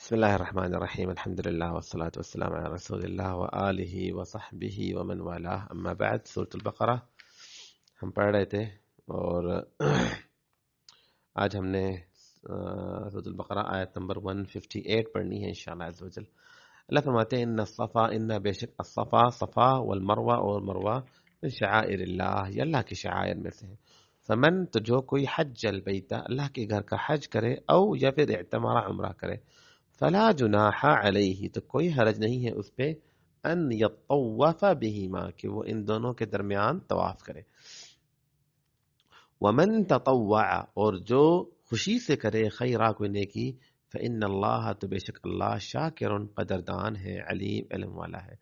بسم الله الرحمن الرحيم الحمد لله والصلاة والسلام على رسول الله وآله وصحبه ومن والاه اما بعد سورة البقرہ ہم پڑھ رہے تھے اور آج ہم نے سورة البقرہ آیت نمبر 158 پڑھنی ہے انشاءاللہ عز وجل. اللہ فرماتے ہیں ان الصفا ان بے شک الصفا صفا والمروہ اور مروہ من شعائر اللہ یہ اللہ کی شعائر میں سے ہیں. فمن تو جو کوئی حج البیت اللہ کے گھر کا حج کرے او یا پھر اعتمار عمرہ کرے فلا جناح علیہ تو کوئی حرج نہیں ہے اس پہ ان یطوف بہما کہ وہ ان دونوں کے درمیان طواف کرے. ومن تطوع اور جو خوشی سے کرے خیرہ کوئی نیکی فإن اللہ تو بے شک اللہ شاکر قدردان ہے علیم علم والا ہے.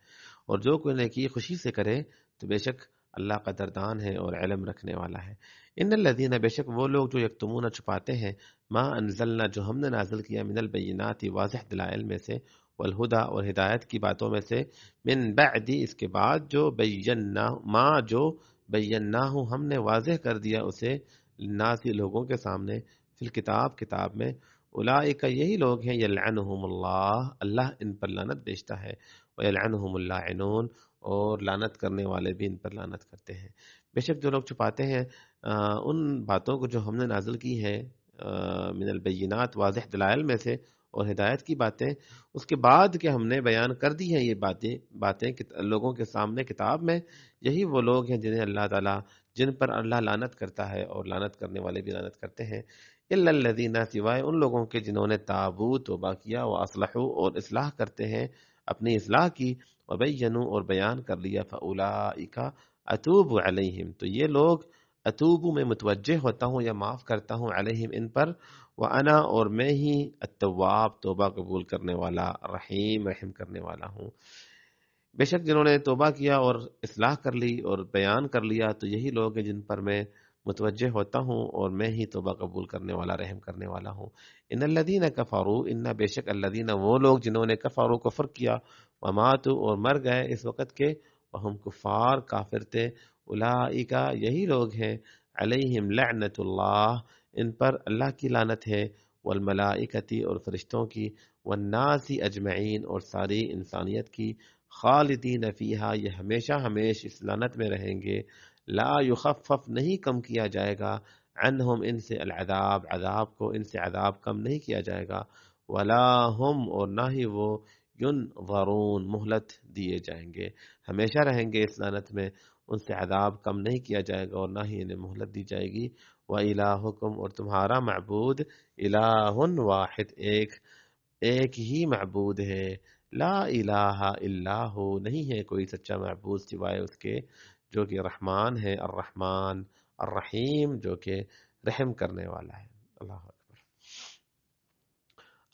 اور جو کوئی نیکی خوشی سے کرے تو بے شک اللہ قدردان ہے اور علم رکھنے والا ہے. ان الذین بے شک وہ لوگ جو یکتمون چھپاتے ہیں ما انزلنا جو ہم نے نازل کیا من البینات واضح دلائل میں سے والہدى اور ہدایت کی باتوں میں سے من بعد اس کے بعد جو بینا ما جو بیناہ ہم نے واضح کر دیا اسے للناس لوگوں کے سامنے فی الکتاب کتاب میں اولئک یہی لوگ ہیں یلعنہم اللہ اللہ ان پر لعنت بیچتا ہے ویلعنہم اللاعنون اور لعنت کرنے والے بھی ان پر لعنت کرتے ہیں. بے شک جو لوگ چھپاتے ہیں ان باتوں کو جو ہم نے نازل کی ہے من البینات واضح دلائل میں سے اور ہدایت کی باتیں اس کے بعد کہ ہم نے بیان کر دی ہیں یہ باتیں لوگوں کے سامنے کتاب میں یہی وہ لوگ ہیں جنہیں اللہ تعالیٰ جن پر اللہ لعنت کرتا ہے اور لعنت کرنے والے بھی لعنت کرتے ہیں. الا الذین سوائے ان لوگوں کے جنہوں نے تابوا توبہ کیا واصلحوا اور اصلاح کرتے ہیں اپنی اصلاح کی وبینوا اور بیان کر لیا فاولئک اتوب علیہم تو یہ لوگ اتوب میں متوجہ ہوتا ہوں یا معاف کرتا ہوں علیہم ان پر وانا اور میں ہی التواب توبہ قبول کرنے والا رحیم رحم کرنے والا ہوں. بے شک جنہوں نے توبہ کیا اور اصلاح کر لی اور بیان کر لیا تو یہی لوگ ہیں جن پر میں متوجہ ہوتا ہوں اور میں ہی توبہ قبول کرنے والا رحم کرنے والا ہوں. ان الذین کفروا ان بے شک الذین وہ لوگ جنہوں نے کفروا کفر کیا وماتوا اور مر گئے اس وقت کے وہم کفار کافر تھے اولئک یہی لوگ ہیں علیہم لعنت اللہ ان پر اللہ کی لعنت ہے والملائکتی اور فرشتوں کی والناس اجمعین اور ساری انسانیت کی خالدین فیہا یہ ہمیشہ ہمیش اس لعنت میں رہیں گے. لا یخفف نہیں کم کیا جائے گا عنہم ان سے العذاب عذاب کو ان سے عذاب کم نہیں کیا جائے گا ولا ہم اور نہ ہی وہ ینظرون مہلت دیے جائیں گے ہمیشہ رہیں گے اس لعنت میں ان سے عذاب کم نہیں کیا جائے گا اور نہ ہی انہیں مہلت دی جائے گی. وَإِلَٰهُكُمْ اور تمہارا معبود الہ واحد ایک ہی معبود ہے لا الہ الا ہو نہیں ہے کوئی سچا معبود سوائے اس کے جو کہ رحمان ہے الرحمن الرحیم جو کہ رحم کرنے والا ہے. اللہ اکبر.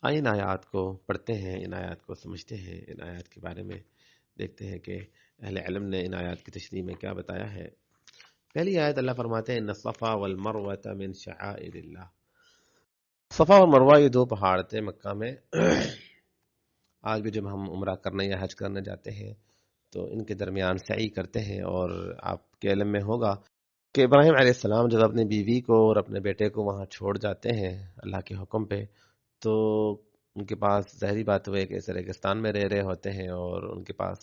ان آیات کو پڑھتے ہیں ان آیات کو سمجھتے ہیں ان آیات کے بارے میں دیکھتے ہیں کہ اہل علم نے ان آیات کی تشریح میں کیا بتایا ہے. پہلی آیت اللہ فرماتے ہیں ان الصفا والمروہ من شعائر اللہ. صفا اور مروہ یہ دو پہاڑ تھے مکہ میں. آج بھی جب ہم عمرہ کرنے یا حج کرنے جاتے ہیں تو ان کے درمیان سعی کرتے ہیں اور آپ کے علم میں ہوگا کہ ابراہیم علیہ السلام جب اپنی بیوی کو اور اپنے بیٹے کو وہاں چھوڑ جاتے ہیں اللہ کے حکم پہ تو ان کے پاس ظاہری بات وہ ہے کہ ریگستان میں رہ رہے ہوتے ہیں اور ان کے پاس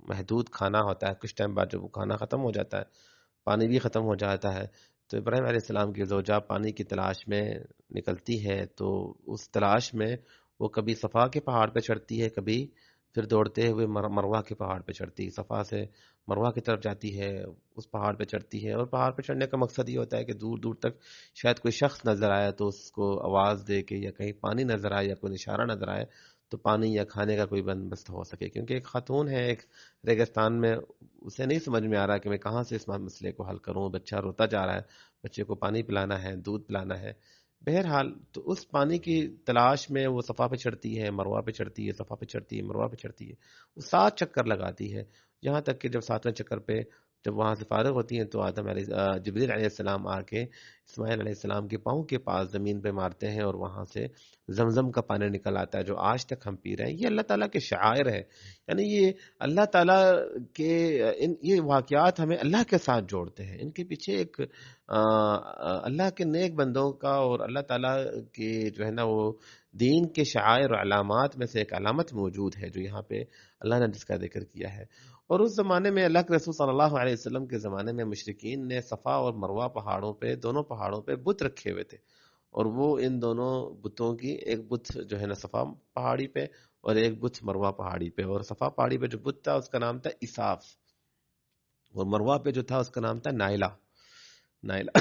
محدود کھانا ہوتا ہے. کچھ ٹائم بعد جب وہ کھانا ختم ہو جاتا ہے پانی بھی ختم ہو جاتا ہے تو ابراہیم علیہ السلام کی زوجہ پانی کی تلاش میں نکلتی ہے تو اس تلاش میں وہ کبھی صفا کے پہاڑ پہ چڑھتی ہے کبھی پھر دوڑتے ہوئے مروہ کے پہاڑ پہ چڑھتی ہے. صفا سے مروہ کی طرف جاتی ہے اس پہاڑ پہ چڑھتی ہے اور پہاڑ پہ چڑھنے کا مقصد یہ ہوتا ہے کہ دور دور تک شاید کوئی شخص نظر آئے تو اس کو آواز دے کے یا کہیں پانی نظر آئے یا کوئی اشارہ نظر آئے تو پانی یا کھانے کا کوئی بندوبست ہو سکے. کیونکہ ایک خاتون ہے ایک ریگستان میں اسے نہیں سمجھ میں آ رہا کہ میں کہاں سے اس مسئلے کو حل کروں. بچہ روتا جا رہا ہے بچے کو پانی پلانا ہے دودھ پلانا ہے. بہرحال تو اس پانی کی تلاش میں وہ صفا پہ چڑھتی ہے مروہ پہ چڑھتی ہے صفا پہ چڑھتی ہے مروہ پہ چڑھتی ہے. وہ 7 چکر لگاتی ہے یہاں تک کہ جب 7ویں چکر پہ جب وہاں سے فارغ ہوتی ہیں تو جبریل علیہ السلام آ کے اسماعیل علیہ السلام کے پاؤں کے پاس زمین پہ مارتے ہیں اور وہاں سے زمزم کا پانی نکل آتا ہے جو آج تک ہم پی رہے ہیں. یہ اللہ تعالیٰ کے شعائر ہے یعنی یہ اللہ تعالیٰ کے یہ واقعات ہمیں اللہ کے ساتھ جوڑتے ہیں. ان کے پیچھے ایک اللہ کے نیک بندوں کا اور اللہ تعالیٰ کے جو ہے نا وہ دین کے شعائر اور علامات میں سے ایک علامت موجود ہے جو یہاں پہ اللہ نے جس کا ذکر کیا ہے. اور اس زمانے میں اللہ کے رسول صلی اللہ علیہ وسلم کے زمانے میں مشرکین نے صفا اور مروہ پہاڑوں پہ، دونوں پہاڑوں پہ بت رکھے ہوئے تھے، اور وہ ان دونوں بتوں کی، ایک بت جو ہے نا صفا پہاڑی پہ اور ایک بت مروہ پہاڑی پہ. اور صفا پہاڑی پہ جو بت تھا اس کا نام تھا اساف، اور مروہ پہ جو تھا اس کا نام تھا نائلہ. نائلہ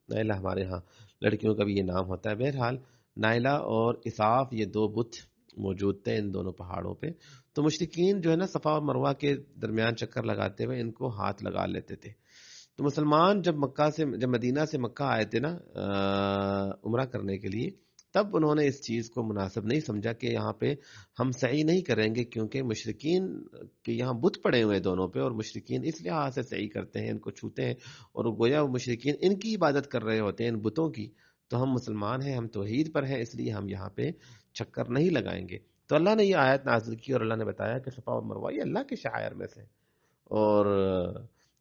نائلہ ہمارے ہاں لڑکیوں کا بھی یہ نام ہوتا ہے. بہرحال نائلہ اور اساف یہ دو بت موجود تھے ان دونوں پہاڑوں پہ. تو مشرکین جو ہے نا صفا اور مروہ کے درمیان چکر لگاتے ہوئے ان کو ہاتھ لگا لیتے تھے. تو مسلمان جب مدینہ سے مکہ آئے تھے نا عمرہ کرنے کے لیے، تب انہوں نے اس چیز کو مناسب نہیں سمجھا کہ یہاں پہ ہم صحیح نہیں کریں گے، کیونکہ مشرکین کے یہاں بت پڑے ہوئے دونوں پہ، اور مشرکین اس لحاظ سے صحیح کرتے ہیں، ان کو چھوتے ہیں، اور گویا وہ مشرکین ان کی عبادت کر رہے ہوتے ہیں ان بتوں کی. تو ہم مسلمان ہیں، ہم توحید پر ہیں، اس لیے ہم یہاں پہ چکر نہیں لگائیں گے. تو اللہ نے یہ آیت نازل کی اور اللہ نے بتایا کہ صفا اور مروہ یہ اللہ کے شعائر میں سے، اور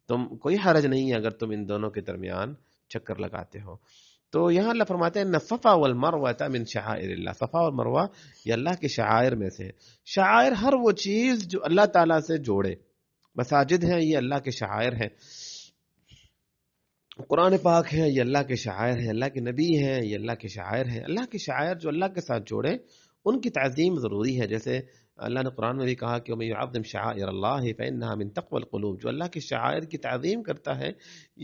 تم کوئی حرج نہیں ہے اگر تم ان دونوں کے درمیان چکر لگاتے ہو. تو یہاں اللہ فرماتے ہیں ان الصفا والمروہ من شعائر اللہ، صفا اور مروہ یہ اللہ کے شعائر میں سے. شعائر ہر وہ چیز جو اللہ تعالیٰ سے جوڑے. مساجد ہیں یہ اللہ کے شعائر ہیں، قرآن پاک ہے یہ اللہ کے شعائر ہیں، اللہ کے نبی ہیں یہ اللہ کے شعائر ہیں. اللہ کے شعائر جو اللہ کے ساتھ جوڑے ان کی تعظیم ضروری ہے. جیسے اللہ نے قرآن میں بھی کہا کہ وَمَن يُعَظِّمْ شَعَائِرَ اللَّهِ فَإِنَّهَا مِن تَقْوَى الْقُلُوبِ، جو اللہ کے شعائر کی تعظیم کرتا ہے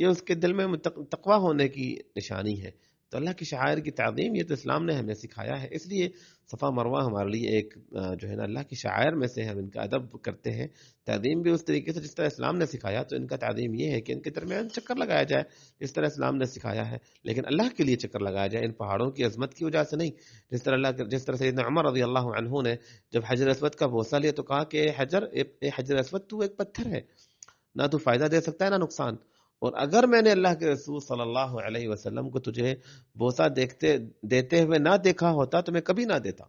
یہ اس کے دل میں تقوی ہونے کی نشانی ہے. تو اللہ کے شعائر کی تعظیم یہ تو اسلام نے ہمیں سکھایا ہے. اس لیے صفا مروہ ہمارے لیے ایک جو ہے نا اللہ کے شعائر میں سے، ہم ان کا ادب کرتے ہیں، تعظیم بھی اس طریقے سے جس طرح اسلام نے سکھایا. تو ان کا تعظیم یہ ہے کہ ان کے درمیان چکر لگایا جائے جس طرح اسلام نے سکھایا ہے، لیکن اللہ کے لیے چکر لگایا جائے، ان پہاڑوں کی عظمت کی وجہ سے نہیں. جس طرح سیدنا عمر رضی اللہ عنہ نے جب حجر اسود کا بوسہ لیا تو کہا کہ حجر اسود تو ایک پتھر ہے، نہ تو فائدہ دے سکتا ہے نہ نقصان، اور اگر میں نے اللہ کے رسول صلی اللہ علیہ وسلم کو تجھے بوسہ دیتے ہوئے نہ دیکھا ہوتا تو میں کبھی نہ دیتا.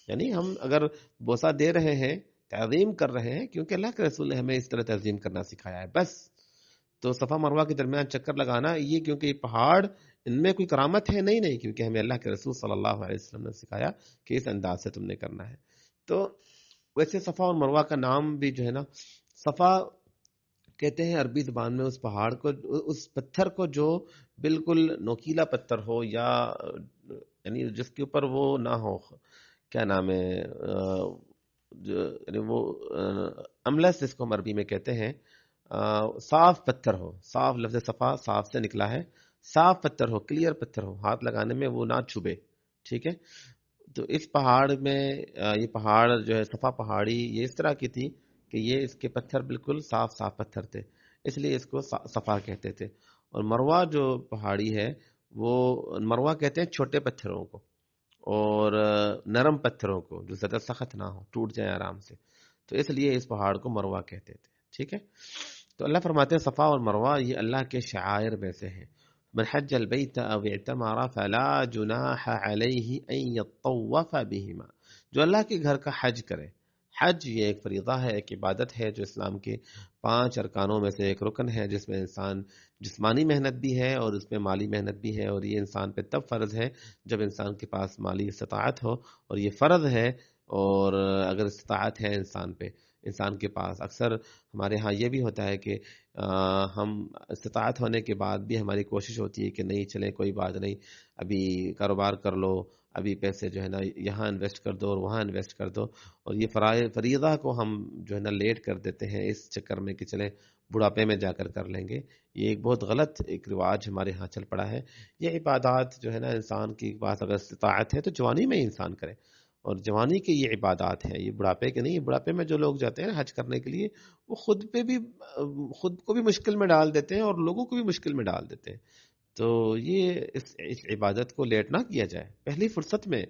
یعنی ہم اگر بوسہ دے رہے ہیں، تعظیم کر رہے ہیں، کیونکہ اللہ کے رسول نے ہمیں اس طرح تعظیم کرنا سکھایا ہے بس. تو صفا مروہ کے درمیان چکر لگانا یہ کیونکہ یہ پہاڑ ان میں کوئی کرامت ہے نہیں، کیونکہ ہمیں اللہ کے رسول صلی اللہ علیہ وسلم نے سکھایا کہ اس انداز سے تم نے کرنا ہے. تو ویسے صفا اور مروہ کا نام بھی جو ہے نا، صفا کہتے ہیں عربی زبان میں اس پہاڑ کو، اس پتھر کو جو بالکل نوکیلا پتھر ہو، یا یعنی جس کے اوپر وہ نہ ہو، کیا نام ہے یعنی وہ املس جس کو ہم عربی میں کہتے ہیں، صاف پتھر ہو. صاف لفظ صفا صاف سے نکلا ہے، صاف پتھر ہو، کلیئر پتھر ہو، ہاتھ لگانے میں وہ نہ چھبے. ٹھیک ہے. تو اس پہاڑ میں یہ پہاڑ جو ہے صفا پہاڑی یہ اس طرح کی تھی کہ یہ اس کے پتھر بالکل صاف پتھر تھے، اس لیے اس کو صفا کہتے تھے. اور مروہ جو پہاڑی ہے وہ مروہ کہتے ہیں چھوٹے پتھروں کو اور نرم پتھروں کو جو زیادہ سخت نہ ہو، ٹوٹ جائیں آرام سے. تو اس لیے اس پہاڑ کو مروہ کہتے تھے. ٹھیک ہے. تو اللہ فرماتے ہیں صفا اور مروہ یہ اللہ کے شعائر میں سے ہیں. من حج البیت او اعتمر فلا جناح علیہ ان یطوف بہما، جو اللہ کے گھر کا حج کرے. حج یہ ایک فریضہ ہے، ایک عبادت ہے جو اسلام کے 5 ارکانوں میں سے ایک رکن ہے، جس میں انسان جسمانی محنت بھی ہے اور اس میں مالی محنت بھی ہے. اور یہ انسان پہ تب فرض ہے جب انسان کے پاس مالی استطاعت ہو، اور یہ فرض ہے. اور اگر استطاعت ہے انسان کے پاس، اکثر ہمارے ہاں یہ بھی ہوتا ہے کہ ہم استطاعت ہونے کے بعد بھی ہماری کوشش ہوتی ہے کہ نہیں چلے کوئی بات نہیں، ابھی کاروبار کر لو، ابھی پیسے جو ہے نا یہاں انویسٹ کر دو اور وہاں انویسٹ کر دو، اور یہ فریضہ کو ہم جو ہے نا لیٹ کر دیتے ہیں اس چکر میں کہ چلے بڑھاپے میں جا کر لیں گے. یہ ایک بہت غلط ایک رواج ہمارے ہاں چل پڑا ہے. یہ عبادات جو ہے نا انسان کی بات اگر استطاعت ہے تو جوانی میں ہی انسان کرے، اور جوانی کی یہ عبادات ہیں، یہ بڑھاپے کے نہیں. بڑھاپے میں جو لوگ جاتے ہیں حج کرنے کے لیے وہ خود کو بھی مشکل میں ڈال دیتے ہیں اور لوگوں کو بھی مشکل میں ڈال دیتے ہیں. تو یہ اس عبادت کو لیٹ نہ کیا جائے، پہلی فرصت میں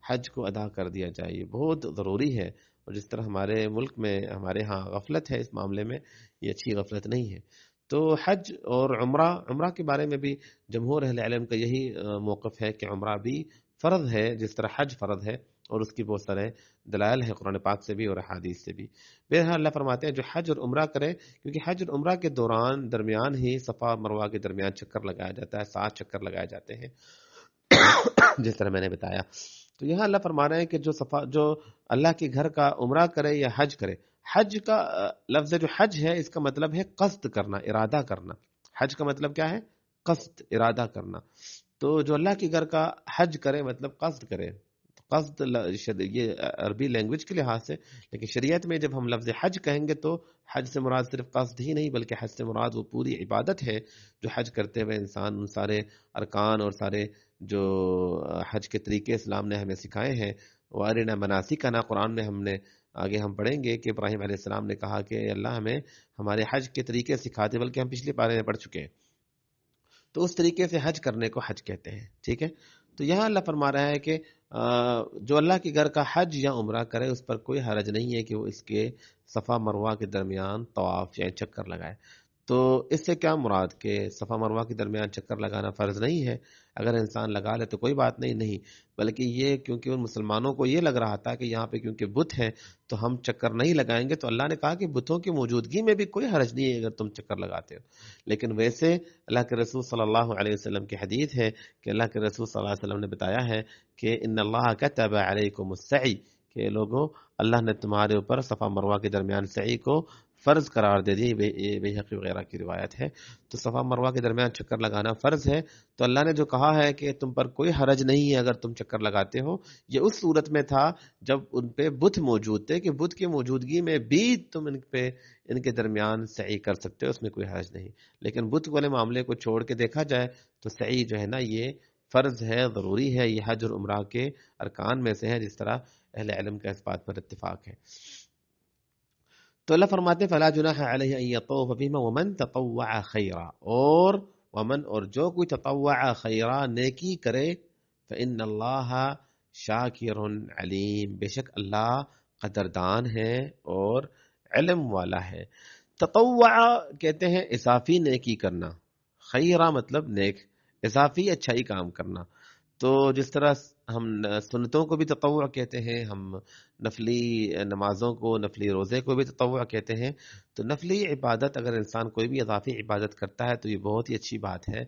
حج کو ادا کر دیا جائے، یہ بہت ضروری ہے. اور جس طرح ہمارے ملک میں ہمارے ہاں غفلت ہے اس معاملے میں، یہ اچھی غفلت نہیں ہے. تو حج اور عمرہ کے بارے میں بھی جمہور اہل علم کا یہی موقف ہے کہ عمرہ بھی فرض ہے جس طرح حج فرض ہے، اور اس کی بہت سارے دلائل ہیں قرآن پاک سے بھی اور احادیث سے بھی. بہرحال اللہ فرماتے ہیں جو حج اور عمرہ کرے، کیونکہ حج اور عمرہ کے درمیان ہی صفا مروہ کے درمیان چکر لگایا جاتا ہے، 7 چکر لگائے جاتے ہیں. جس طرح میں نے بتایا. تو یہاں اللہ فرما رہے ہیں کہ جو اللہ کے گھر کا عمرہ کرے یا حج کرے. حج کا لفظ جو حج ہے اس کا مطلب ہے قصد کرنا، ارادہ کرنا. حج کا مطلب کیا ہے؟ قصد، ارادہ کرنا. تو جو اللہ کے گھر کا حج کرے مطلب قصد کرے. قصد یہ عربی لینگویج کے لحاظ سے، لیکن شریعت میں جب ہم لفظ حج کہیں گے تو حج سے مراد صرف قصد ہی نہیں، بلکہ حج سے مراد وہ پوری عبادت ہے جو حج کرتے ہوئے انسان ان سارے ارکان اور سارے جو حج کے طریقے اسلام نے ہمیں سکھائے ہیں. وارنا مناسکنا قرآن میں ہم نے آگے ہم پڑھیں گے کہ ابراہیم علیہ السلام نے کہا کہ اللہ ہمیں ہمارے حج کے طریقے سکھاتے، بلکہ ہم پچھلے پارے میں پڑھ چکے ہیں. تو اس طریقے سے حج کرنے کو حج کہتے ہیں. ٹھیک ہے. تو یہاں اللہ فرما رہا ہے کہ جو اللہ کے گھر کا حج یا عمرہ کرے اس پر کوئی حرج نہیں ہے کہ وہ اس کے صفا مروہ کے درمیان طواف یا چکر لگائے. تو اس سے کیا مراد کہ صفا مروہ کے درمیان چکر لگانا فرض نہیں ہے؟ اگر انسان لگا لے تو کوئی بات نہیں، بلکہ یہ کیونکہ ان مسلمانوں کو یہ لگ رہا تھا کہ یہاں پہ کیونکہ بت ہے تو ہم چکر نہیں لگائیں گے، تو اللہ نے کہا کہ بتوں کی موجودگی میں بھی کوئی حرج نہیں ہے اگر تم چکر لگاتے ہو. لیکن ویسے اللہ کے رسول صلی اللہ علیہ وسلم کی حدیث ہے کہ اللہ کے رسول صلی اللہ علیہ وسلم نے بتایا ہے کہ ان اللہ کتب علیکم السعی، کہ لوگوں اللہ نے تمہارے اوپر صفا مروہ کے درمیان سعی کو فرض قرار دے دی. بیہقی وغیرہ کی روایت ہے. تو صفا مروہ کے درمیان چکر لگانا فرض ہے. تو اللہ نے جو کہا ہے کہ تم پر کوئی حرج نہیں ہے اگر تم چکر لگاتے ہو، یہ اس صورت میں تھا جب ان پہ بت موجود تھے، کہ بت کی موجودگی میں بھی تم ان کے درمیان سعی کر سکتے ہو، اس میں کوئی حرج نہیں. لیکن بت والے معاملے کو چھوڑ کے دیکھا جائے تو سعی جو ہے نا یہ فرض ہے، ضروری ہے. یہ حج اور عمرہ کے ارکان میں سے ہے، جس طرح اہل علم کا اس بات پر اتفاق ہے. تو اللہ فرماتے فلا جناح علیہ ان یطوف بہما ومن تطوع خیرا، اور جو کوئی تطوع خیرا نیکی کرے فإن اللہ شاکر علیم، بے شک اللہ قدردان ہے اور علم والا ہے. تطوع کہتے ہیں اضافی نیکی کرنا، خیرا مطلب نیک، اضافی اچھائی کام کرنا. تو جس طرح ہم سنتوں کو بھی تطوع کہتے ہیں، ہم نفلی نمازوں کو، نفلی روزے کو بھی تطوع کہتے ہیں. تو نفلی عبادت اگر انسان کوئی بھی اضافی عبادت کرتا ہے تو یہ بہت ہی اچھی بات ہے،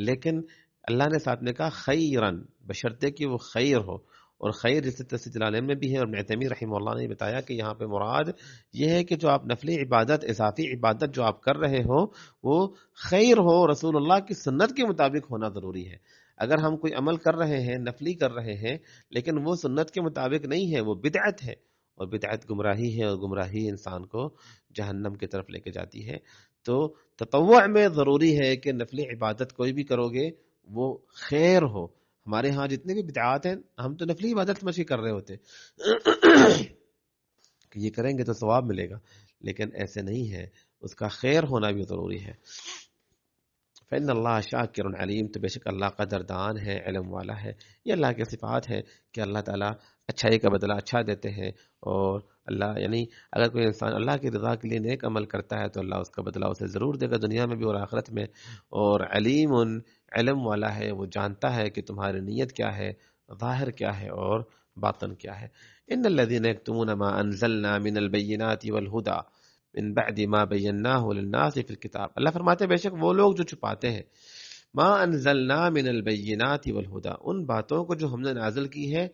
لیکن اللہ نے ساتھ میں کہا خیرن، بشرطے کہ وہ خیر ہو. اور خیر جیسے تفسیر جلالین میں بھی ہے، اور ابن تیمیہ رحمہ اللہ نے بتایا کہ یہاں پہ مراد یہ ہے کہ جو آپ نفلی عبادت، اضافی عبادت جو آپ کر رہے ہو وہ خیر ہو، رسول اللہ کی سنت کے مطابق ہونا ضروری ہے. اگر ہم کوئی عمل کر رہے ہیں، نفلی کر رہے ہیں، لیکن وہ سنت کے مطابق نہیں ہے، وہ بدعت ہے، اور بدعت گمراہی ہے، اور گمراہی انسان کو جہنم کی طرف لے کے جاتی ہے. تو تطوع میں ضروری ہے کہ نفلی عبادت کوئی بھی کرو گے وہ خیر ہو. ہمارے ہاں جتنے بھی بدعات ہیں ہم تو نفلی عبادت سمجھ کر رہے ہوتے کہ یہ کریں گے تو ثواب ملے گا، لیکن ایسے نہیں ہے، اس کا خیر ہونا بھی ضروری ہے. فإن اللہ شاکر علیم، تو بے شک اللہ قدردان ہے، علم والا ہے. یہ اللہ کی صفات ہے کہ اللہ تعالیٰ اچھائی کا بدلہ اچھا دیتے ہیں. اور اللہ یعنی اگر کوئی انسان اللہ کی رضا کے لیے نیک عمل کرتا ہے تو اللہ اس کا بدلہ اسے ضرور دے گا، دنیا میں بھی اور آخرت میں. اور علیم، علم والا ہے، وہ جانتا ہے کہ تمہاری نیت کیا ہے، ظاہر کیا ہے اور باطن کیا ہے. ان الذين يكتمون ما انزلنا من البينات والهدى من بعد ما بیناہ للناس فی الکتاب، اللہ فرماتے ہیں بے شک وہ لوگ جو چھپاتے ہیں ما انزلنا من البینات والہدى، ان باتوں کو جو ہم نے نازل کی ہے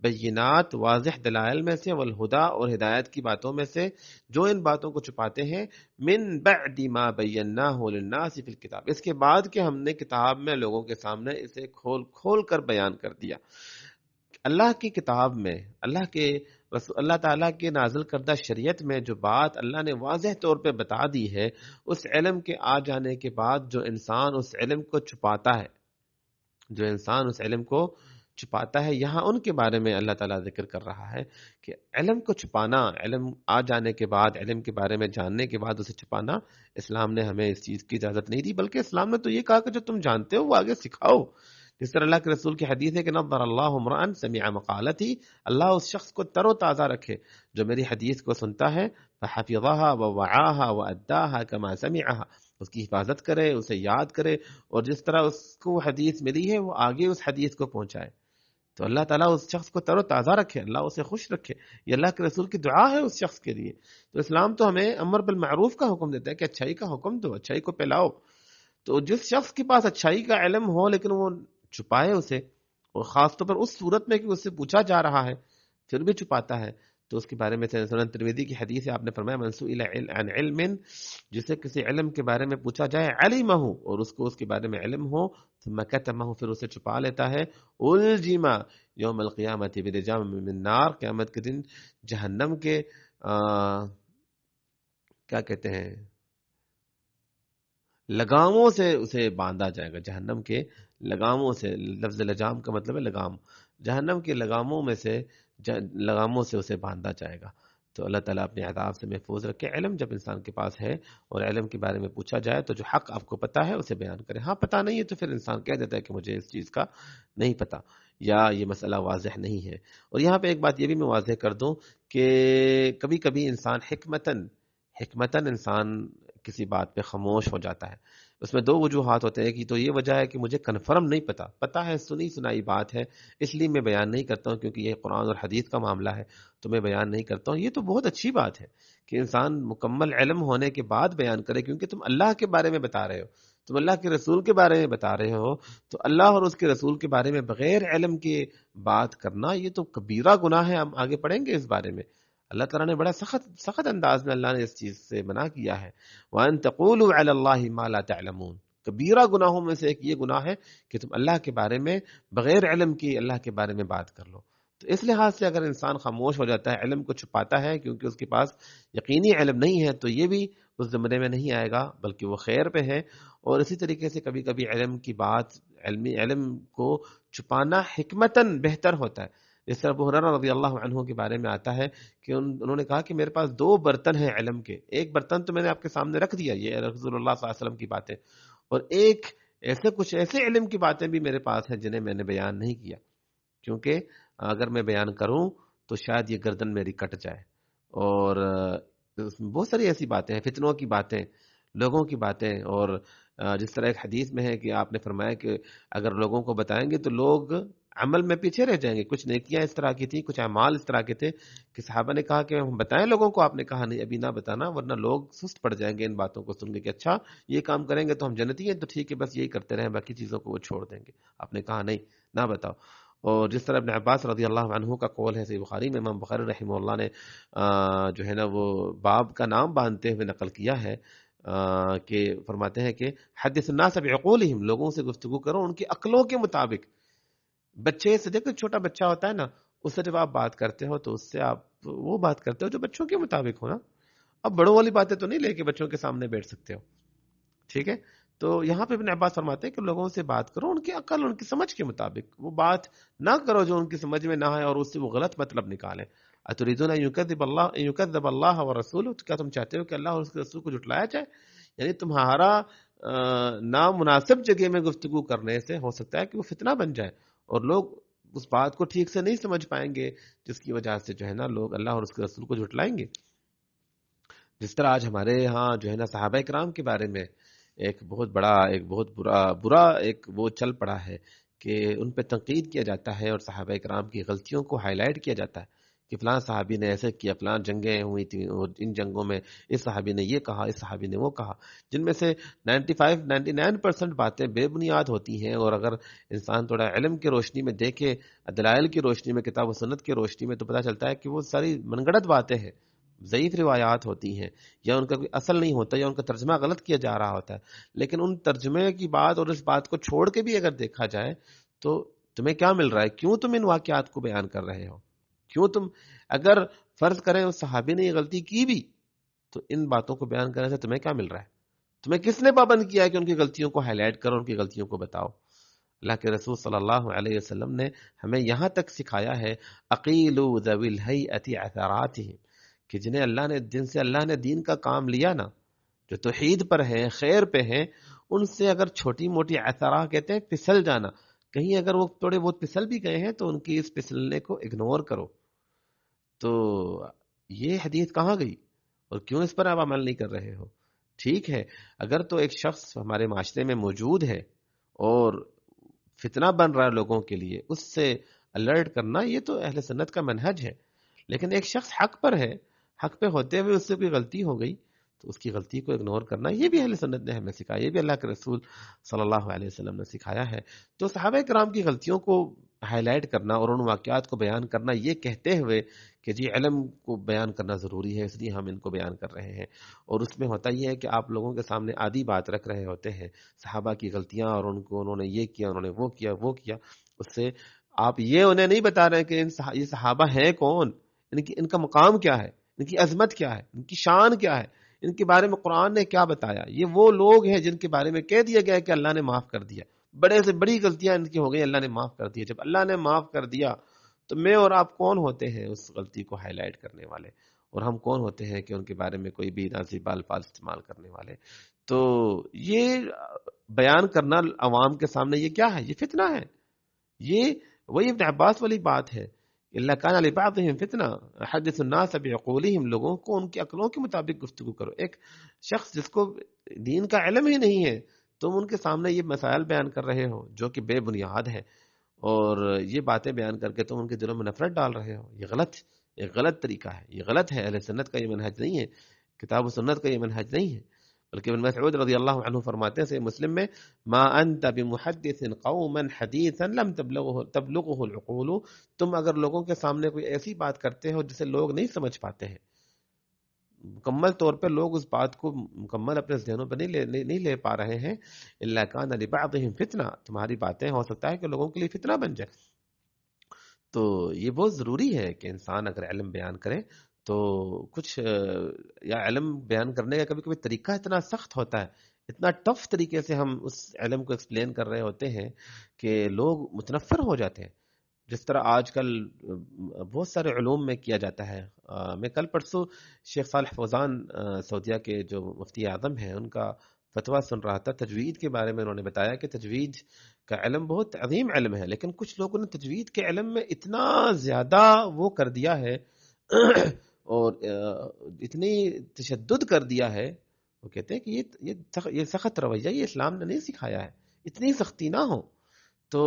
بینات واضح دلائل میں سے، والہدى اور ہدایت کی باتوں میں سے، جو ان باتوں کو چھپاتے ہیں من بعد ما بیناہ للناس فی الکتاب، اس کے بعد کہ ہم نے کتاب میں لوگوں کے سامنے اسے کھول کھول کر بیان کر دیا. اللہ کی کتاب میں، اللہ تعالیٰ کے نازل کردہ شریعت میں جو بات اللہ نے واضح طور پہ بتا دی ہے، اس علم کے آ جانے کے بعد جو انسان اس علم کو چھپاتا ہے، یہاں ان کے بارے میں اللہ تعالیٰ ذکر کر رہا ہے کہ علم کو چھپانا، علم آ جانے کے بعد، علم کے بارے میں جاننے کے بعد اسے چھپانا، اسلام نے ہمیں اس چیز کی اجازت نہیں دی، بلکہ اسلام نے تو یہ کہا کہ جو تم جانتے ہو وہ آگے سکھاؤ. جس طرح اللہ کے رسول کی حدیث ہے کہ نظر اللہ امرأ سمع مقالتی، اللہ اس شخص کو تر و تازہ رکھے جو میری حدیث کو سنتا ہے، فحفظها ووعاها واداها كما سمعها، اس کی حفاظت کرے، اسے یاد کرے، اور جس طرح اس کو حدیث ملی ہے وہ آگے اس حدیث کو پہنچائے. تو اللہ تعالیٰ اس شخص کو تر و تازہ رکھے، اللہ اسے خوش رکھے. یہ اللہ کے رسول کی دعا ہے اس شخص کے لیے. تو اسلام تو ہمیں امر بالمعروف کا حکم دیتا ہے کہ اچھائی کا حکم دو، اچھائی کو پھیلاؤ. تو جس شخص کے پاس اچھائی کا علم ہو لیکن وہ چھپائے اسے، اور خاص طور پر اس صورت میں کہ اس سے پوچھا جا رہا ہے پھر بھی چھپاتا ہے، تو اس کے بارے میں سنن ترمذی کی حدیث ہے، آپ نے فرمایا من سئل عن علم، جسے کسی علم کے بارے میں پوچھا جائے علمہ، اور اس کو اس کے بارے میں علم ہو، ثم کتمہ، پھر اسے چھپا لیتا ہے، الجم یوم القیامت بلجام من نار، قیامت کے دن جہنم کے کیا کہتے ہیں لگاموں سے اسے باندھا جائے گا، جہنم کے لگاموں سے، لفظ لجام کا مطلب ہے لگام، جہنم کے لگاموں میں سے، لگاموں سے اسے باندھا جائے گا۔ تو اللہ تعالیٰ اپنے عذاب سے محفوظ رکھے۔ علم جب انسان کے پاس ہے اور علم کے بارے میں پوچھا جائے تو جو حق آپ کو پتا ہے اسے بیان کرے، ہاں پتا نہیں ہے تو پھر انسان کہہ دیتا ہے کہ مجھے اس چیز کا نہیں پتا یا یہ مسئلہ واضح نہیں ہے۔ اور یہاں پہ ایک بات یہ بھی میں واضح کر دوں کہ کبھی کبھی انسان حکمتاً انسان کسی بات پہ خاموش ہو جاتا ہے، اس میں دو وجوہات ہوتے ہیں کہ تو یہ وجہ ہے کہ مجھے کنفرم نہیں پتا ہے، سنی سنائی بات ہے اس لیے میں بیان نہیں کرتا ہوں کیونکہ یہ قرآن اور حدیث کا معاملہ ہے تو میں بیان نہیں کرتا ہوں۔ یہ تو بہت اچھی بات ہے کہ انسان مکمل علم ہونے کے بعد بیان کرے، کیونکہ تم اللہ کے بارے میں بتا رہے ہو، تم اللہ کے رسول کے بارے میں بتا رہے ہو، تو اللہ اور اس کے رسول کے بارے میں بغیر علم کے بات کرنا یہ تو کبیرہ گناہ ہے۔ ہم آگے پڑھیں گے اس بارے میں، اللہ تعالیٰ نے بڑا سخت انداز میں اللہ نے اس چیز سے منع کیا ہے، وَأَن تَقُولُوا عَلَى اللَّهِ مَا لَا تَعْلَمُونَ، کبیرہ گناہوں میں سے ایک یہ گناہ ہے کہ تم اللہ کے بارے میں بغیر علم کی اللہ کے بارے میں بات کر لو۔ تو اس لحاظ سے اگر انسان خاموش ہو جاتا ہے، علم کو چھپاتا ہے کیونکہ اس کے پاس یقینی علم نہیں ہے، تو یہ بھی اس زمرے میں نہیں آئے گا بلکہ وہ خیر پہ ہے۔ اور اسی طریقے سے کبھی کبھی علم کی بات، علم کو چھپانا حکمتاً بہتر ہوتا ہے۔ جس طرح ابو ہریرہ رضی اللہ عنہ کے بارے میں آتا ہے کہ انہوں نے کہا کہ میرے پاس دو برتن ہیں علم کے، ایک برتن تو میں نے آپ کے سامنے رکھ دیا، یہ رسول اللہ صلی اللہ علیہ وسلم کی باتیں، اور ایک کچھ ایسے علم کی باتیں بھی میرے پاس ہیں جنہیں میں نے بیان نہیں کیا، کیونکہ اگر میں بیان کروں تو شاید یہ گردن میری کٹ جائے۔ اور اس میں بہت ساری ایسی باتیں ہیں، فتنوں کی باتیں، لوگوں کی باتیں، اور جس طرح ایک حدیث میں ہے کہ آپ نے فرمایا کہ اگر لوگوں کو بتائیں گے تو لوگ عمل میں پیچھے رہ جائیں گے۔ کچھ نیکیاں اس طرح کی تھیں، کچھ اعمال اس طرح کے تھے کہ صحابہ نے کہا کہ ہم بتائیں لوگوں کو، آپ نے کہا نہیں ابھی نہ بتانا ورنہ لوگ سست پڑ جائیں گے ان باتوں کو سن کے کہ اچھا یہ کام کریں گے تو ہم جنتی ہیں، تو ٹھیک ہے بس یہی کرتے رہیں، باقی چیزوں کو وہ چھوڑ دیں گے۔ آپ نے کہا نہیں نہ بتاؤ۔ اور جس طرح ابن عباس رضی اللہ عنہ کا قول ہے، صحیح بخاری میں امام بخاری رحمہ اللہ نے جو ہے نا وہ باب کا نام باندھتے ہوئے نقل کیا ہے کہ فرماتے ہیں کہ حدث الناس بعقولہم، لوگوں سے گفتگو کرو ان کی عقلوں کے مطابق۔ بچے سے دیکھو، چھوٹا بچہ ہوتا ہے نا، اس سے جب آپ بات کرتے ہو تو اس سے آپ وہ بات کرتے ہو جو بچوں کے مطابق ہو نا، اب بڑوں والی باتیں تو نہیں لے کے بچوں کے سامنے بیٹھ سکتے ہو، ٹھیک ہے؟ تو یہاں پہ ابن عباس فرماتے ہیں کہ لوگوں سے بات کرو ان کی عقل، ان کی سمجھ کے مطابق، وہ بات نہ کرو جو ان کی سمجھ میں نہ آئے اور اس سے وہ غلط مطلب نکالیں۔ اتریدون ان یکذب اللہ ورسولہ، تو کیا تم چاہتے ہو کہ اللہ اور اس کے رسول کو جھٹلایا جائے؟ یعنی تمہارا نامناسب جگہ میں گفتگو کرنے سے ہو سکتا ہے کہ وہ فتنہ بن جائے اور لوگ اس بات کو ٹھیک سے نہیں سمجھ پائیں گے، جس کی وجہ سے جو ہے نا لوگ اللہ اور اس کے رسول کو جھٹلائیں گے۔ جس طرح آج ہمارے ہاں جو ہے نا صحابہ کرام کے بارے میں ایک بہت برا ایک وہ چل پڑا ہے کہ ان پہ تنقید کیا جاتا ہے اور صحابہ کرام کی غلطیوں کو ہائی لائٹ کیا جاتا ہے کہ فلاں صحابی نے ایسے کیا، فلاں جنگیں ہوئی تھیں اور ان جنگوں میں اس صحابی نے یہ کہا، اس صحابی نے وہ کہا، جن میں سے 99% باتیں بے بنیاد ہوتی ہیں۔ اور اگر انسان تھوڑا علم کی روشنی میں دیکھے، دلائل کی روشنی میں، کتاب و سنت کی روشنی میں، تو پتہ چلتا ہے کہ وہ ساری من گڑت باتیں ہیں، ضعیف روایات ہوتی ہیں، یا ان کا کوئی اصل نہیں ہوتا، یا ان کا ترجمہ غلط کیا جا رہا ہوتا ہے۔ لیکن ان ترجمے کی بات اور اس بات کو چھوڑ کے بھی اگر دیکھا جائے تو تمہیں کیا مل رہا ہے؟ کیوں تم ان واقعات کو بیان کر رہے ہو؟ کیوں تم اگر فرض کریں اس صحابی نے یہ غلطی کی بھی تو ان باتوں کو بیان کرنے سے تمہیں کیا مل رہا ہے؟ تمہیں کس نے پابند کیا ہے کہ ان کی غلطیوں کو ہائی لائٹ کرو، ان کی غلطیوں کو بتاؤ؟ اللہ کے رسول صلی اللہ علیہ وسلم نے ہمیں یہاں تک سکھایا ہے اقیلوا ذوی الہیئۃ اثراتہم، کہ جنہیں اللہ نے دین کا کام لیا نا، جو توحید پر ہیں، خیر پہ ہیں، ان سے اگر چھوٹی موٹی اثرا کہتے ہیں پھسل جانا، کہیں اگر وہ تھوڑے بہت پھسل بھی گئے ہیں تو ان کی اس پھسلنے کو اگنور کرو۔ تو یہ حدیث کہاں گئی اور کیوں اس پر آپ عمل نہیں کر رہے ہو؟ ٹھیک ہے اگر تو ایک شخص ہمارے معاشرے میں موجود ہے اور فتنہ بن رہا ہے لوگوں کے لیے، اس سے الرٹ کرنا یہ تو اہل سنت کا منہج ہے۔ لیکن ایک شخص حق پر ہے، حق پہ ہوتے ہوئے اس سے کوئی غلطی ہو گئی تو اس کی غلطی کو اگنور کرنا یہ بھی اہل سنت نے ہمیں سکھایا، یہ بھی اللہ کے رسول صلی اللہ علیہ وسلم نے سکھایا ہے۔ تو صحابہ کرام کی غلطیوں کو ہائی لائٹ کرنا اور ان واقعات کو بیان کرنا، یہ کہتے ہوئے کہ جی علم کو بیان کرنا ضروری ہے، اس لیے ہم ان کو بیان کر رہے ہیں. اور اس میں ہوتا یہ ہے کہ آپ لوگوں کے سامنے آدھی بات رکھ رہے ہوتے ہیں، صحابہ کی غلطیاں، اور انہوں نے یہ کیا، انہوں نے وہ کیا. اس سے آپ یہ انہیں نہیں بتا رہے کہ یہ صحابہ ہیں کون، ان کا مقام کیا ہے، ان کی عظمت کیا ہے، ان کی شان کیا ہے، ان کے بارے میں قرآن نے کیا بتایا. یہ وہ لوگ ہیں جن کے بارے میں کہہ دیا گیا کہ اللہ نے معاف کر دیا، بڑے سے بڑی غلطیاں ان کی ہو گئی، اللہ نے معاف کر دیا. جب اللہ نے معاف کر دیا تو میں اور آپ کون ہوتے ہیں اس غلطی کو ہائی لائٹ کرنے والے، اور ہم کون ہوتے ہیں کہ ان کے بارے میں کوئی بھی نازیبا الفاظ استعمال کرنے والے. تو یہ بیان کرنا عوام کے سامنے، یہ کیا ہے؟ یہ فتنہ ہے. یہ وہی ابن عباس والی بات ہے، اللہ کان لبعضهم فتنہ حدث الناس بعقولهم، لوگوں کو ان کی عقلوں کے مطابق گفتگو کرو. ایک شخص جس کو دین کا علم ہی نہیں ہے، تم ان کے سامنے یہ مسائل بیان کر رہے ہو جو کہ بے بنیاد ہے، اور یہ باتیں بیان کر کے تم ان کے دلوں میں نفرت ڈال رہے ہو. یہ غلط طریقہ ہے، یہ غلط ہے. اہل سنت کا یہ منہج نہیں ہے، کتاب و سنت کا یہ منہج نہیں ہے. بلکہ ابن مسعود رضی اللہ عنہ فرماتے ہیں مسلم میں، ما انت بمحدث قوما حدیثا لم تبلغه العقول، تم اگر لوگوں کے سامنے کوئی ایسی بات کرتے ہو جسے لوگ نہیں سمجھ پاتے ہیں، مکمل طور پہ لوگ اس بات کو مکمل اپنے ذہنوں پہ نہیں لے پا رہے ہیں، الا کان لبعضهم فتنہ، تمہاری باتیں ہو سکتا ہے کہ لوگوں کے لیے فتنہ بن جائے. تو یہ بہت ضروری ہے کہ انسان اگر علم بیان کرے تو کچھ یا علم بیان کرنے کا کبھی کبھی طریقہ اتنا سخت ہوتا ہے، اتنا ٹف طریقے سے ہم اس علم کو ایکسپلین کر رہے ہوتے ہیں کہ لوگ متنفر ہو جاتے ہیں. جس طرح آج کل بہت سارے علوم میں کیا جاتا ہے. میں کل پرسوں شیخ صالح فوزان سعودیہ کے جو مفتی اعظم ہیں ان کا فتویٰ سن رہا تھا تجوید کے بارے میں. انہوں نے بتایا کہ تجوید کا علم بہت عظیم علم ہے، لیکن کچھ لوگوں نے تجوید کے علم میں اتنا زیادہ وہ کر دیا ہے اور اتنی تشدد کر دیا ہے، وہ کہتے ہیں کہ یہ سخت رویہ یہ اسلام نے نہیں سکھایا ہے، اتنی سختی نہ ہو. تو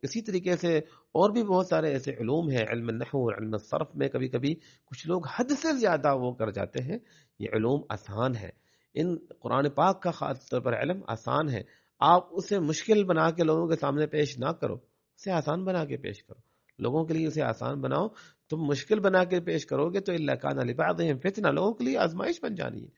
اسی طریقے سے اور بھی بہت سارے ایسے علوم ہیں، علم النحو اور علم الصرف میں کبھی کبھی کچھ لوگ حد سے زیادہ وہ کر جاتے ہیں. یہ علوم آسان ہے، ان قرآن پاک کا خاص طور پر علم آسان ہے. آپ اسے مشکل بنا کے لوگوں کے سامنے پیش نہ کرو، اسے آسان بنا کے پیش کرو. لوگوں کے لیے اسے آسان بناؤ. تم مشکل بنا کے پیش کرو گے تو اللہ کان لبعضهم فتنہ، لوگوں کے لیے آزمائش بن جانی ہے.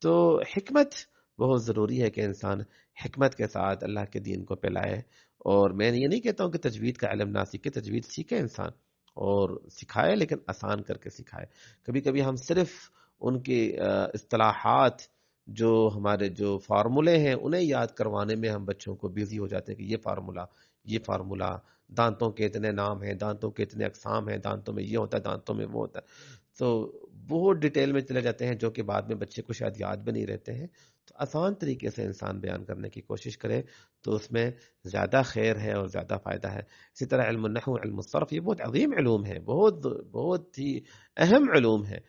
تو حکمت بہت ضروری ہے کہ انسان حکمت کے ساتھ اللہ کے دین کو پھیلائے. اور میں یہ نہیں کہتا ہوں کہ تجوید کا علم نہ سیکھے، تجوید سیکھے انسان اور سکھائے، لیکن آسان کر کے سکھائے. کبھی کبھی ہم صرف ان کی اصطلاحات، جو ہمارے جو فارمولے ہیں انہیں یاد کروانے میں ہم بچوں کو بیزی ہو جاتے ہیں کہ یہ فارمولا، دانتوں کے اتنے نام ہیں، دانتوں کے اتنے اقسام ہیں، دانتوں میں یہ ہوتا ہے، دانتوں میں وہ ہوتا ہے. تو بہت ڈیٹیل میں چلے جاتے ہیں جو کہ بعد میں بچے کو شاید یاد بھی نہیں رہتے ہیں. تو آسان طریقے سے انسان بیان کرنے کی کوشش کرے تو اس میں زیادہ خیر ہے اور زیادہ فائدہ ہے. اسی طرح علم النحو، علم الصرف، یہ بہت عظیم علوم ہے، بہت ہی اہم علوم ہے.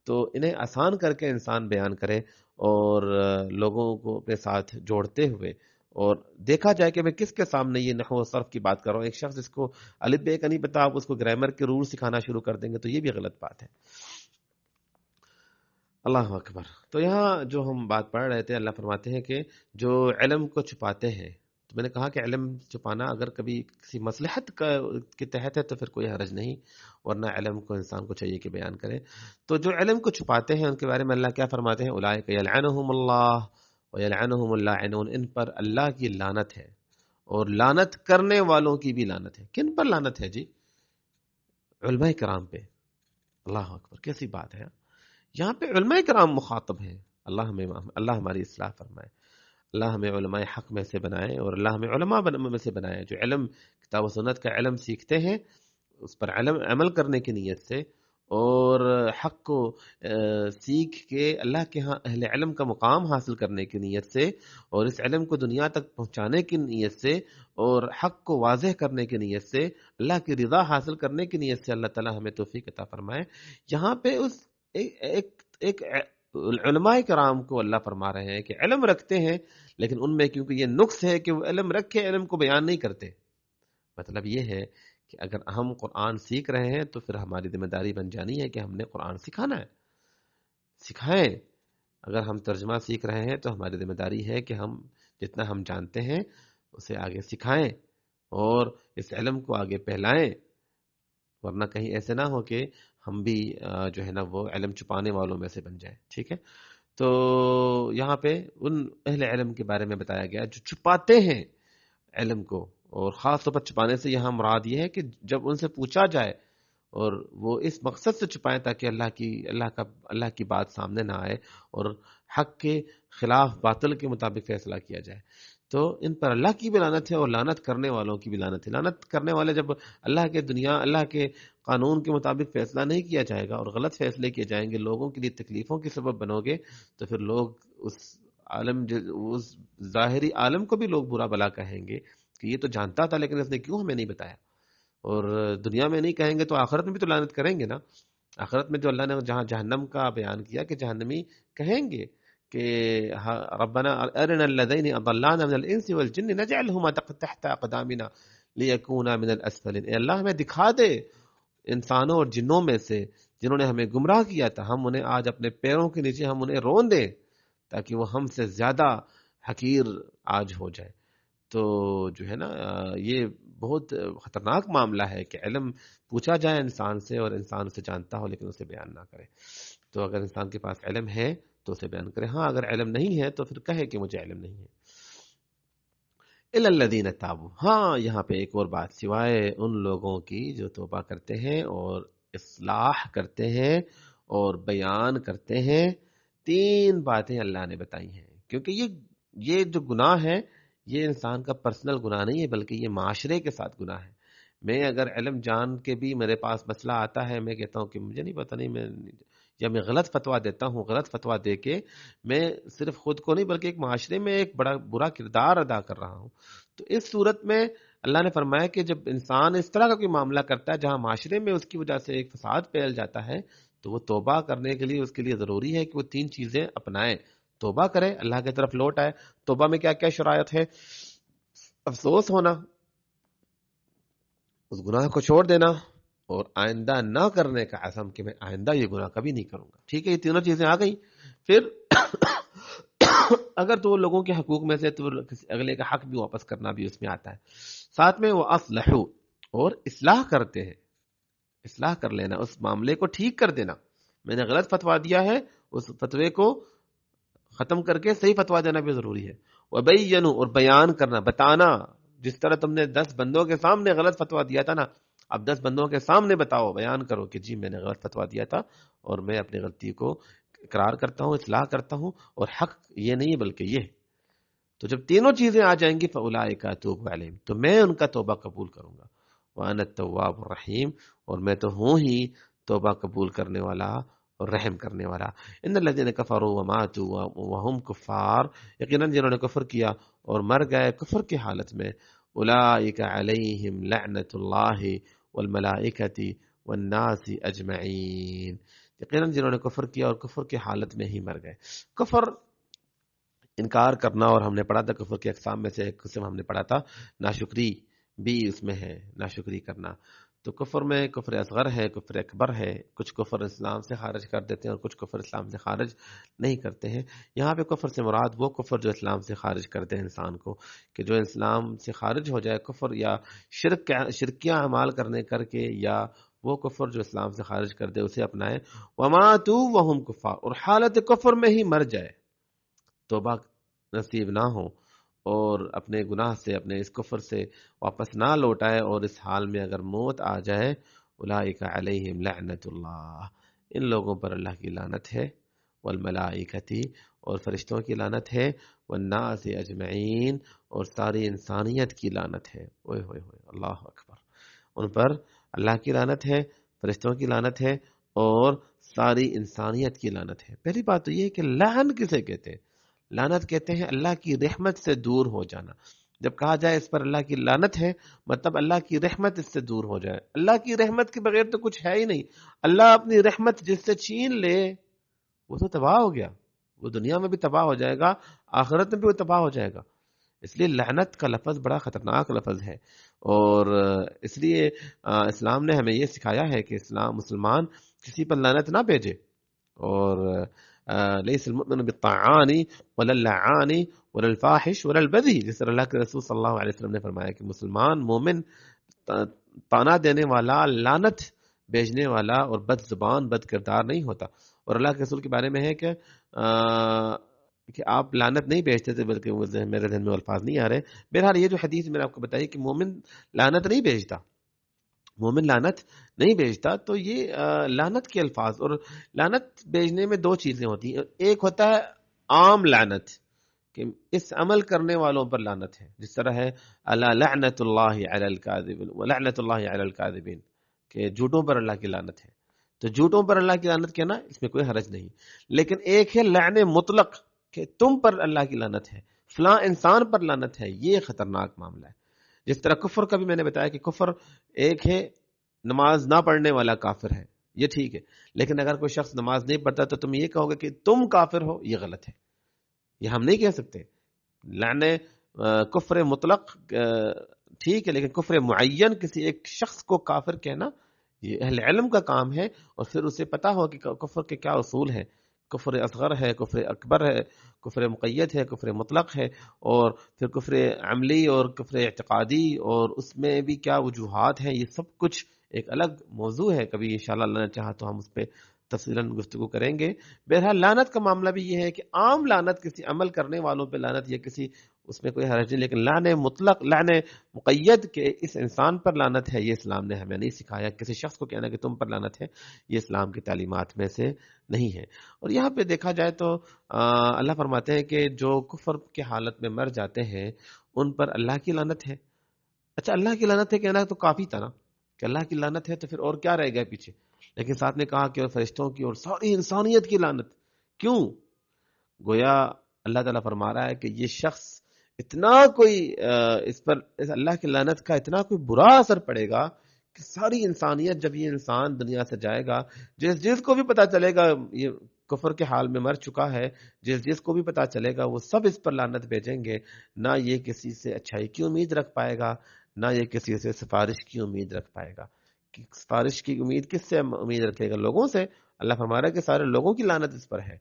تو انہیں آسان کر کے انسان بیان کرے اور لوگوں کو اپنے ساتھ جوڑتے ہوئے، اور دیکھا جائے کہ میں کس کے سامنے یہ نحو و صرف کی بات کر رہا ہوں. ایک شخص جس کو الف بے کا نہیں پتا، آپ اس کو گرامر کے رول سکھانا شروع کر دیں گے تو یہ بھی غلط بات ہے. اللہ اکبر. تو یہاں جو ہم بات پڑھ رہے تھے، اللہ فرماتے ہیں کہ جو علم کو چھپاتے ہیں، تو میں نے کہا کہ علم چھپانا اگر کبھی کسی مصلحت کے تحت ہے تو پھر کوئی حرج نہیں، ورنہ علم کو انسان کو چاہیے کہ بیان کرے. تو جو علم کو چھپاتے ہیں ان کے بارے میں اللہ کیا فرماتے ہیں؟ اولئک یلعنہم اللہ ویلعنہم اللاعنون، ان پر اللہ کی لعنت ہے اور لعنت کرنے والوں کی بھی لعنت ہے. کن پر لعنت ہے جی؟ علماء کرام پہ. اللہ اکبر، کیسی بات ہے. یہاں پہ علماء کرام مخاطب ہیں. اللہ ہماری اصلاح فرمائے، اللہ ہمیں علماء حق میں سے بنائے، اور اللہ ہمیں علماء میں سے بنائے جو علم، کتاب و سنت کا علم سیکھتے ہیں، اس پر علم عمل کرنے کی نیت سے، اور حق کو سیکھ کے اللہ کے ہاں اہل علم کا مقام حاصل کرنے کی نیت سے، اور اس علم کو دنیا تک پہنچانے کی نیت سے، اور حق کو واضح کرنے کی نیت سے، اللہ کی رضا حاصل کرنے کی نیت سے اللہ تعالی ہمیں توفیق عطا فرمائے. یہاں پہ اس ایک علماء کرام کو اللہ فرما رہے ہیں کہ علم رکھتے ہیں، لیکن ان میں کیونکہ یہ نقص ہے کہ وہ علم رکھے علم کو بیان نہیں کرتے. مطلب یہ ہے کہ اگر ہم قرآن سیکھ رہے ہیں تو پھر ہماری ذمہ داری بن جانی ہے کہ ہم نے قرآن سکھانا ہے، سکھائیں. اگر ہم ترجمہ سیکھ رہے ہیں تو ہماری ذمہ داری ہے کہ ہم جتنا ہم جانتے ہیں اسے آگے سکھائیں، اور اس علم کو آگے پھیلائیں، ورنہ کہیں ایسے نہ ہو کہ ہم بھی جو ہے نا وہ علم چھپانے والوں میں سے بن جائیں. ٹھیک ہے. تو یہاں پہ ان اہل علم کے بارے میں بتایا گیا جو چھپاتے ہیں علم کو، اور خاص طور پر چھپانے سے یہاں مراد یہ ہے کہ جب ان سے پوچھا جائے اور وہ اس مقصد سے چھپائیں تاکہ اللہ کی بات سامنے نہ آئے اور حق کے خلاف باطل کے مطابق فیصلہ کیا جائے. تو ان پر اللہ کی بھی لعنت ہے اور لعنت کرنے والوں کی بھی لعنت ہے. لعنت کرنے والے جب اللہ کے قانون کے مطابق فیصلہ نہیں کیا جائے گا اور غلط فیصلے کیے جائیں گے، لوگوں کے لیے تکلیفوں کے سبب بنو گے، تو پھر لوگ اس ظاہری عالم کو بھی لوگ برا بلا کہیں گے کہ یہ تو جانتا تھا لیکن اس نے کیوں ہمیں نہیں بتایا. اور دنیا میں نہیں کہیں گے تو آخرت میں بھی تو لعنت کریں گے نا. آخرت میں جو اللہ نے جہاں جہنم کا بیان کیا کہ جہنمی کہیں گے کہ ربنا ارنا الذين اضلانا من الانس والجن نجعلهما تحت اقدامنا ليكونا من الاسفلين. اے اللہ ہمیں دکھا دے انسانوں اور جنوں میں سے جنہوں نے ہمیں گمراہ کیا تھا، ہم انہیں آج اپنے پیروں کے نیچے ہم انہیں رون دیں تاکہ وہ ہم سے زیادہ حقیر آج ہو جائے. تو جو ہے نا یہ بہت خطرناک معاملہ ہے کہ علم پوچھا جائے انسان سے اور انسان اسے جانتا ہو لیکن اسے بیان نہ کرے. تو اگر انسان کے پاس علم ہے تو اسے بیان کرے. ہاں اگر علم نہیں ہے تو پھر کہے کہ مجھے علم نہیں ہے. الا الذین تابوا. ہاں یہاں پہ ایک اور بات، سوائے ان لوگوں کی جو توبہ کرتے ہیں اور اصلاح کرتے ہیں اور بیان کرتے ہیں. 3 باتیں اللہ نے بتائی ہیں، کیونکہ یہ جو گناہ ہے یہ انسان کا پرسنل گناہ نہیں ہے بلکہ یہ معاشرے کے ساتھ گناہ ہے. میں اگر علم جان کے بھی میرے پاس مسئلہ آتا ہے، میں کہتا ہوں کہ مجھے نہیں پتہ، یا میں غلط فتویٰ دیتا ہوں، غلط فتویٰ دے کے میں صرف خود کو نہیں بلکہ ایک معاشرے میں ایک بڑا برا کردار ادا کر رہا ہوں. تو اس صورت میں اللہ نے فرمایا کہ جب انسان اس طرح کا کوئی معاملہ کرتا ہے جہاں معاشرے میں اس کی وجہ سے ایک فساد پھیل جاتا ہے، تو وہ توبہ کرنے کے لیے اس کے لیے ضروری ہے کہ وہ 3 چیزیں اپنائے. توبہ کرے، اللہ کی طرف لوٹ آئے. توبہ میں کیا کیا شرائط ہے؟ افسوس ہونا، اس گناہ کو چھوڑ دینا، اور آئندہ نہ کرنے کا عزم کہ میں آئندہ یہ گناہ کبھی نہیں کروں گا. ٹھیک ہے، یہ تینوں چیزیں آ گئی. پھر اگر تو وہ لوگوں کے حقوق میں سے تو کسی اگلے کا حق بھی واپس کرنا بھی اس میں آتا ہے. ساتھ میں وہ اصلحو، اور اصلاح کرتے ہیں، اصلاح کر لینا، اس معاملے کو ٹھیک کر دینا. میں نے غلط فتویٰ دیا ہے، اس فتوے کو ختم کر کے صحیح فتویٰ دینا بھی ضروری ہے. وبینوا، اور بیان کرنا، بتانا. جس طرح تم نے 10 بندوں کے سامنے غلط فتویٰ دیا تھا نا، اب 10 بندوں کے سامنے بتاؤ، بیان کرو کہ جی میں نے غلط فتویٰ دیا تھا اور میں اپنی غلطی کو اقرار کرتا ہوں، اصلاح کرتا ہوں، اور حق یہ نہیں بلکہ یہ. تو جب تینوں چیزیں آ جائیں گی فاولئک اتوب علیہم، تو میں ان کا توبہ قبول کروں گا. وانا التواب الرحیم، اور میں تو ہوں ہی توبہ قبول کرنے والا اور رحم کرنے والا. ان الذين كفروا وماتوا وهم كفار، یقیناً جنہوں نے کفر کیا اور مر گئے کفر کی حالت میں، اولئک علیہم لعنت اللہ والملائکۃ والناس اجمعین، یقیناً جنہوں نے کفر کیا اور کفر کی حالت میں ہی مر گئے. کفر انکار کرنا، اور ہم نے پڑھا تھا کفر کی اقسام میں سے ایک قسم ہم نے پڑھا تھا ناشکری بھی اس میں ہے، ناشکری کرنا. تو کفر میں کفر اصغر ہے، کفر اکبر ہے. کچھ کفر اسلام سے خارج کر دیتے ہیں اور کچھ کفر اسلام سے خارج نہیں کرتے ہیں. یہاں پہ کفر سے مراد وہ کفر جو اسلام سے خارج کر دے انسان کو، کہ جو اسلام سے خارج ہو جائے، کفر یا شرکیاں اعمال کرنے کر کے، یا وہ کفر جو اسلام سے خارج کر دے اسے اپنائے. وماتوا وهم کفار، اور حالت کفر میں ہی مر جائے، توبہ نصیب نہ ہو اور اپنے گناہ سے، اپنے اس کفر سے واپس نہ لوٹائے، اور اس حال میں اگر موت آ جائے، اولئک علیہم لعنت اللہ، ان لوگوں پر اللہ کی لعنت ہے، والملائکۃ، اور فرشتوں کی لعنت ہے، والناس اجمعین، اور ساری انسانیت کی لعنت ہے. اوئے ہوئے ہوئے، اللہ اکبر. ان پر اللہ کی لعنت ہے، فرشتوں کی لعنت ہے، اور ساری انسانیت کی لعنت ہے. پہلی بات تو یہ ہے کہ لعن کسے کہتے ہیں؟ لعنت کہتے ہیں اللہ کی رحمت سے دور ہو جانا. جب کہا جائے اس پر اللہ کی لعنت ہے، مطلب اللہ کی رحمت اس سے دور ہو جائے. اللہ کی رحمت کے بغیر تو کچھ ہے ہی نہیں. اللہ اپنی رحمت جس سے چھین لے وہ تو تباہ ہو گیا، وہ دنیا میں بھی تباہ ہو جائے گا، آخرت میں بھی وہ تباہ ہو جائے گا. اس لیے لعنت کا لفظ بڑا خطرناک لفظ ہے. اور اس لیے اسلام نے ہمیں یہ سکھایا ہے کہ مسلمان کسی پر لعنت نہ بھیجے. اور لیس المؤمن بالطاعان ولا اللعان ولا الفاحش ولا البذی، جس طرح اللہ کے رسول صلی اللہ علیہ وسلم نے فرمایا کہ مسلمان مومن طعنہ دینے والا، لعنت بھیجنے والا اور بد زبان بد کردار نہیں ہوتا. اور اللہ کے رسول کے بارے میں ہے کہ آپ لعنت نہیں بھیجتے تھے، بلکہ میرے ذہن میں الفاظ نہیں آ رہے. بہرحال یہ جو حدیث میں نے آپ کو بتائی کہ مومن لعنت نہیں بھیجتا، مومن لعنت نہیں بھیجتا، تو یہ لعنت کے الفاظ. اور لعنت بھیجنے میں دو چیزیں ہوتی ہیں. ایک ہوتا ہے عام لعنت کہ اس عمل کرنے والوں پر لعنت ہے، جس طرح ہے الا لعنت اللہ علی الکاذبین ولعنت اللہ علی الکاذبین، کہ جھوٹوں پر اللہ کی لعنت ہے. تو جھوٹوں پر اللہ کی لعنت کہنا اس میں کوئی حرج نہیں. لیکن ایک ہے لعن مطلق کہ تم پر اللہ کی لعنت ہے، فلاں انسان پر لعنت ہے، یہ خطرناک معاملہ ہے. جس طرح کفر کا بھی میں نے بتایا کہ کفر ایک ہے نماز نہ پڑھنے والا کافر ہے، یہ ٹھیک ہے. لیکن اگر کوئی شخص نماز نہیں پڑھتا تو تم یہ کہو گے کہ تم کافر ہو، یہ غلط ہے، یہ ہم نہیں کہہ سکتے. لعن کفر مطلق ٹھیک ہے، لیکن کفر معین کسی ایک شخص کو کافر کہنا یہ اہل علم کا کام ہے، اور پھر اسے پتا ہو کہ کفر کے کیا اصول ہیں. کفر اصغر ہے، کفر اکبر ہے، کفر مقید ہے، کفر مطلق ہے، اور پھر کفر عملی اور کفر اعتقادی، اور اس میں بھی کیا وجوہات ہیں. یہ سب کچھ ایک الگ موضوع ہے، کبھی انشاءاللہ اللہ نے چاہا تو ہم اس پہ تفصیلاً گفتگو کریں گے. بہرحال لعنت کا معاملہ بھی یہ ہے کہ عام لعنت کسی عمل کرنے والوں پہ لعنت یا کسی اس میں کوئی حرج نہیں، لیکن لعن مطلق لعن مقید کے اس انسان پر لعنت ہے، یہ اسلام نے ہمیں نہیں سکھایا. کسی شخص کو کہنا کہ تم پر لعنت ہے، یہ اسلام کی تعلیمات میں سے نہیں ہے. اور یہاں پہ دیکھا جائے تو اللہ فرماتے ہیں کہ جو کفر کی حالت میں مر جاتے ہیں ان پر اللہ کی لعنت ہے. اچھا اللہ کی لعنت ہے کہنا تو کافی تھا نا کہ اللہ کی لعنت ہے، تو پھر اور کیا رہ گیا پیچھے. لیکن ساتھ نے کہا کہ فرشتوں کی اور ساری انسانیت کی لعنت. کیوں؟ گویا اللہ تعالیٰ فرما رہا ہے کہ یہ شخص اتنا کوئی اس پر اس اللہ کی لعنت کا اتنا کوئی برا اثر پڑے گا کہ ساری انسانیت جب یہ انسان دنیا سے جائے گا، جس کو بھی پتا چلے گا یہ کفر کے حال میں مر چکا ہے، جس کو بھی پتا چلے گا وہ سب اس پر لعنت بھیجیں گے. نہ یہ کسی سے اچھائی کی امید رکھ پائے گا، نہ یہ کسی سے سفارش کی امید رکھ پائے گا. سفارش کی امید کس سے امید رکھے گا؟ لوگوں سے. اللہ فرما رہا ہے کہ سارے لوگوں کی لعنت اس پر ہے.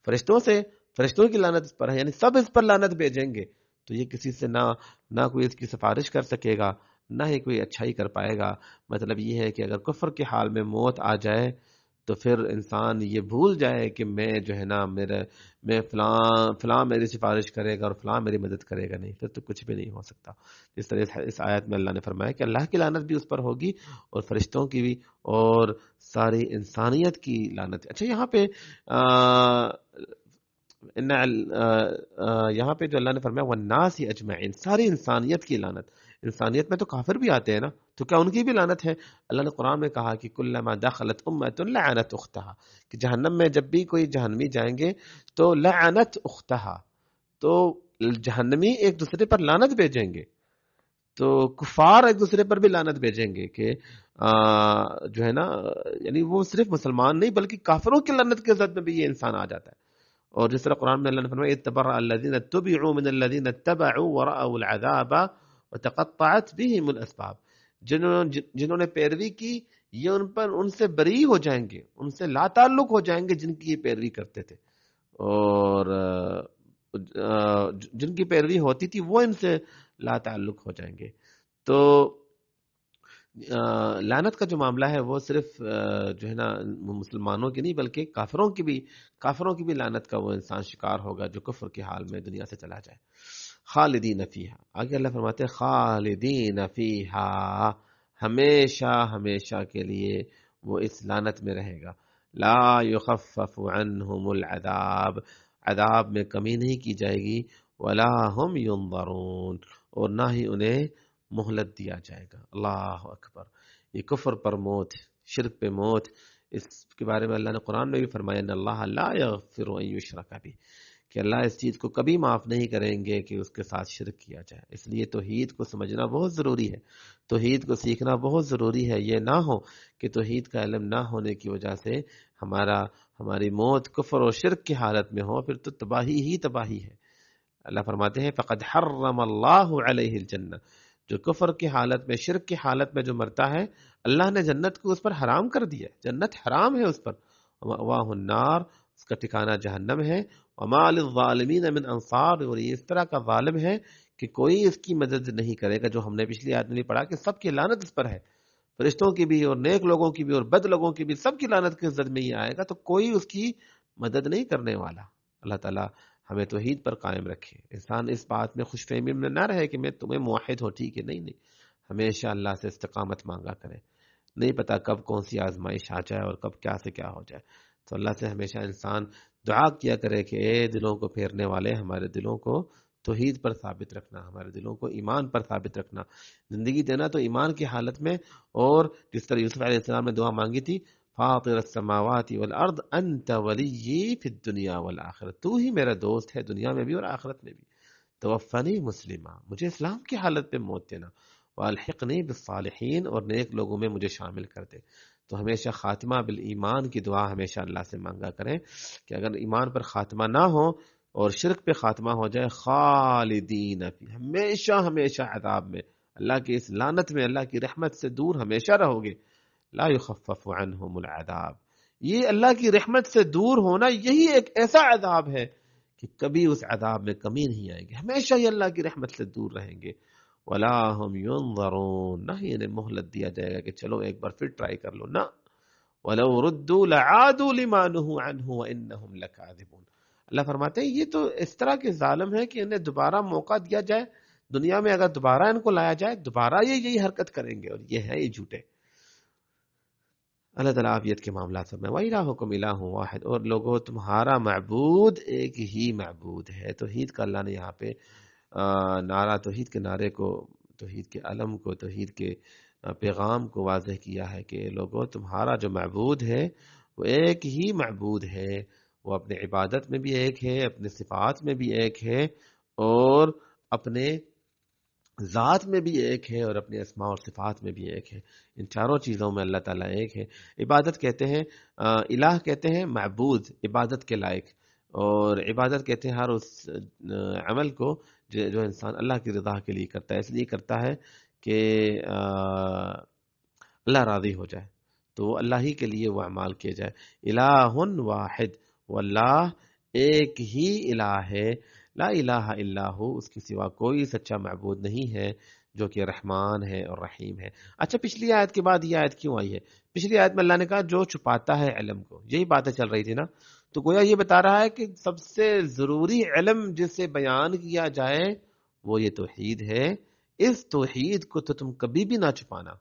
فرشتوں سے، فرشتوں کی لعنت اس پر ہے، یعنی سب اس پر لعنت بھیجیں گے. تو یہ کسی سے نہ کوئی اس کی سفارش کر سکے گا، نہ ہی کوئی اچھائی کر پائے گا. مطلب یہ ہے کہ اگر کفر کے حال میں موت آ جائے تو پھر انسان یہ بھول جائے کہ میں جو ہے نا میں فلاں میری سفارش کرے گا اور فلاں میری مدد کرے گا. نہیں، پھر تو کچھ بھی نہیں ہو سکتا. جس طرح اس آیت میں اللہ نے فرمایا کہ اللہ کی لعنت بھی اس پر ہوگی اور فرشتوں کی بھی اور ساری انسانیت کی لعنت. اچھا یہاں پہ جو اللہ نے فرمایا والناس اجمعین، ساری انسانیت کی لعنت. انسانیت میں تو کافر بھی آتے ہیں نا، تو کیا ان کی بھی لعنت ہے؟ اللہ نے قرآن میں کہا کہ کلما دخلت امۃ لعنت اختہا، کہ جہنم میں جب بھی کوئی جہنمی جائیں گے تو لعنت اختہا، تو جہنمی ایک دوسرے پر لعنت بھیجیں گے. تو کفار ایک دوسرے پر بھی لعنت بھیجیں گے کہ جو ہے نا، یعنی وہ صرف مسلمان نہیں بلکہ کافروں کی لعنت کے زد میں بھی یہ انسان آ جاتا ہے. اور جس طرح قرآن میں اللہ نے فرمایا اتبرأ الذین اتبعوا من الذین اتبعوا ورأوا العذاب وتقطعت بهم الاسباب، جنہوں نے پیروی کی یہ ان سے بری ہو جائیں گے، ان سے لا تعلق ہو جائیں گے جن کی یہ پیروی کرتے تھے، اور جن کی پیروی ہوتی تھی وہ ان سے لا تعلق ہو جائیں گے. تو لعنت کا جو معاملہ ہے وہ صرف جو ہے نا مسلمانوں کی نہیں بلکہ کافروں کی بھی لعنت کا وہ انسان شکار ہوگا جو کفر کے حال میں دنیا سے چلا جائے. خالدین فیہا، آگے اللہ فرماتے ہیں خالدین فیہا، ہمیشہ ہمیشہ کے لیے وہ اس لعنت میں رہے گا. لا یخفف عنہم العذاب، عذاب میں کمی نہیں کی جائے گی. ولا هم ینظرون، اور نہ ہی انہیں مہلت دیا جائے گا. اللہ اکبر. یہ کفر پر موت، شرک پہ موت، اس کے بارے میں اللہ نے قرآن میں بھی فرمایا ان اللہ لا یغفر ان یشرک بہ، کہ اللہ اس چیز کو کبھی معاف نہیں کریں گے کہ اس کے ساتھ شرک کیا جائے. اس لیے توحید کو سمجھنا بہت ضروری ہے، توحید کو سیکھنا بہت ضروری ہے. یہ نہ ہو کہ توحید کا علم نہ ہونے کی وجہ سے ہماری موت کفر اور شرک کی حالت میں ہو، پھر تو تباہی ہی تباہی ہے. اللہ فرماتے ہیں فقد حرم اللہ علیہ الجنہ، جو کفر کی حالت میں، شرک کی حالت میں جو مرتا ہے اللہ نے جنت کو اس پر حرام کر دیا. جنت حرام ہے اس پر. واہ النار، اس کا ٹھکانہ جہنم ہے. وما للظالمین من انصار، اور یہ اس طرح کا ظالم ہے کہ کوئی اس کی مدد نہیں کرے گا. جو ہم نے پچھلی آیت میں پڑھا کہ سب کی لعنت اس پر ہے، فرشتوں کی بھی اور نیک لوگوں کی بھی اور بد لوگوں کی بھی، سب کی لعنت کے زد میں ہی آئے گا، تو کوئی اس کی مدد نہیں کرنے والا. اللہ تعالیٰ ہمیں توحید پر قائم رکھے. انسان اس بات میں خوش فہمی میں نہ رہے کہ میں تمہیں موحد ہو، ٹھیک ہے، نہیں نہیں، ہمیشہ اللہ سے استقامت مانگا کرے. نہیں پتا کب کون سی آزمائش آ جائے اور کب کیا سے کیا ہو جائے. تو اللہ سے ہمیشہ انسان دعا کیا کرے کہ اے دلوں کو پھیرنے والے، ہمارے دلوں کو توحید پر ثابت رکھنا، ہمارے دلوں کو ایمان پر ثابت رکھنا. زندگی دینا تو ایمان کی حالت میں، اور جس طرح یوسف علیہ السلام نے دعا مانگی تھی، فاطر السماوات والارض انت ولی فی الدنیا والآخرہ، تو ہی میرا دوست ہے دنیا میں بھی اور آخرت میں بھی. توفنی مسلمہ، مجھے اسلام کی حالت میں موت دینا، والحقنی بالصالحین، اور نیک لوگوں میں مجھے شامل کر دے. تو ہمیشہ خاتمہ بالایمان کی دعا ہمیشہ اللہ سے مانگا کریں کہ اگر ایمان پر خاتمہ نہ ہو اور شرک پہ خاتمہ ہو جائے، خالدین فی، ہمیشہ ہمیشہ عذاب میں، اللہ کی اس لعنت میں، اللہ کی رحمت سے دور ہمیشہ رہو گے. لا یخفف عنہم العذاب، یہ اللہ کی رحمت سے دور ہونا یہی ایک ایسا عذاب ہے کہ کبھی اس عذاب میں کمی نہیں آئے گی، ہمیشہ ہی اللہ کی رحمت سے دور رہیں گے. ولا هم ينظرون، نہ ہی انہیں مہلت دیا جائے گا کہ چلو ایک بار پھر ٹرائی کر لو، نہ. ولو ردوا لعادوا لما نهوا عنه وانهم لكاذبون. اللہ فرماتے ہیں یہ تو اس طرح کے ظالم ہیں کہ انہیں دوبارہ موقع دیا جائے دنیا میں، اگر دوبارہ ان کو لایا جائے دوبارہ یہ یہی حرکت کریں گے، اور یہ ہے یہ جھوٹے. اللہ تعالیٰ عافیت کے معاملات میں، وَإِلَٰهُكُمْ إِلَٰهٌ وَاحِدٌ، اور لوگوں تمہارا معبود ایک ہی معبود ہے. توحید کا اللہ نے یہاں پہ نعرہ، توحید کے نعرے کو، توحید کے علم کو، توحید کے پیغام کو واضح کیا ہے کہ لوگوں تمہارا جو معبود ہے وہ ایک ہی معبود ہے. وہ اپنے عبادت میں بھی ایک ہے، اپنے صفات میں بھی ایک ہے، اور اپنے ذات میں بھی ایک ہے، اور اپنے اسماء اور صفات میں بھی ایک ہے. ان چاروں چیزوں میں اللہ تعالیٰ ایک ہے. عبادت کہتے ہیں، الہ کہتے ہیں معبود، عبادت کے لائق، اور عبادت کہتے ہیں ہر اس عمل کو جو انسان اللہ کی رضا کے لیے کرتا ہے، اس لیے کرتا ہے کہ اللہ راضی ہو جائے، تو اللہ ہی کے لیے وہ اعمال کیے جائے. الہ واحد، وہ اللہ ایک ہی الہ ہے، لا الہ الا ہو، اس کے سوا کوئی سچا معبود نہیں ہے، جو کہ رحمان ہے اور رحیم ہے. اچھا، پچھلی آیت کے بعد یہ آیت کیوں آئی ہے؟ پچھلی آیت میں اللہ نے کہا جو چھپاتا ہے علم کو، یہی باتیں چل رہی تھی نا. تو گویا یہ بتا رہا ہے کہ سب سے ضروری علم جسے بیان کیا جائے وہ یہ توحید ہے. اس توحید کو تو تم کبھی بھی نہ چھپانا.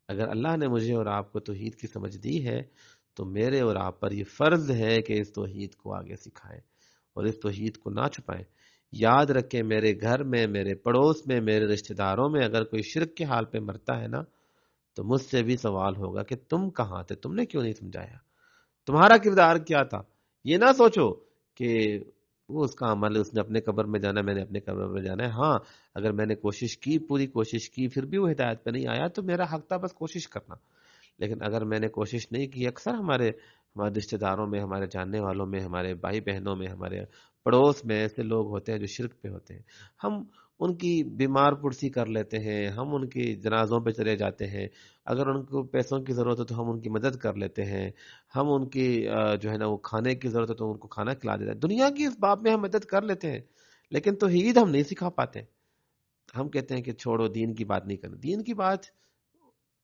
اگر اللہ نے مجھے اور آپ کو توحید کی سمجھ دی ہے تو میرے اور آپ پر یہ فرض ہے کہ اس توحید کو آگے سکھائیں اور اس توحید کو نہ چھپائیں. یاد رکھیں، میرے گھر میں، میرے پڑوس میں، میرے رشتہ داروں میں اگر کوئی شرک کے حال پہ مرتا ہے نا، تو مجھ سے بھی سوال ہوگا کہ تم کہاں تھے، تم نے کیوں نہیں سمجھایا، تمہارا کردار کیا تھا. یہ نہ سوچو کہ وہ اس کا عمل ہے، اس نے اپنے قبر میں جانا ہے، میں نے اپنے قبر میں جانا ہے. ہاں، اگر میں نے کوشش کی، پوری کوشش کی، پھر بھی وہ ہدایت پہ نہیں آیا تو میرا حق تھا بس کوشش کرنا. لیکن اگر میں نے کوشش نہیں کی، اکثر ہمارے رشتہ داروں میں، ہمارے جاننے والوں میں، ہمارے بھائی بہنوں میں، ہمارے پڑوس میں ایسے لوگ ہوتے ہیں جو شرک پہ ہوتے ہیں. ہم ان کی بیمار پرسی کر لیتے ہیں، ہم ان کی جنازوں پہ چلے جاتے ہیں، اگر ان کو پیسوں کی ضرورت ہے تو ہم ان کی مدد کر لیتے ہیں، ہم ان کی جو ہے نا وہ کھانے کی ضرورت ہے تو ان کو کھانا کھلا دیتے ہیں. دنیا کی اس باب میں ہم مدد کر لیتے ہیں، لیکن توحید ہم نہیں سکھا پاتے. ہم کہتے ہیں کہ چھوڑو، دین کی بات نہیں کرنا. دین کی بات،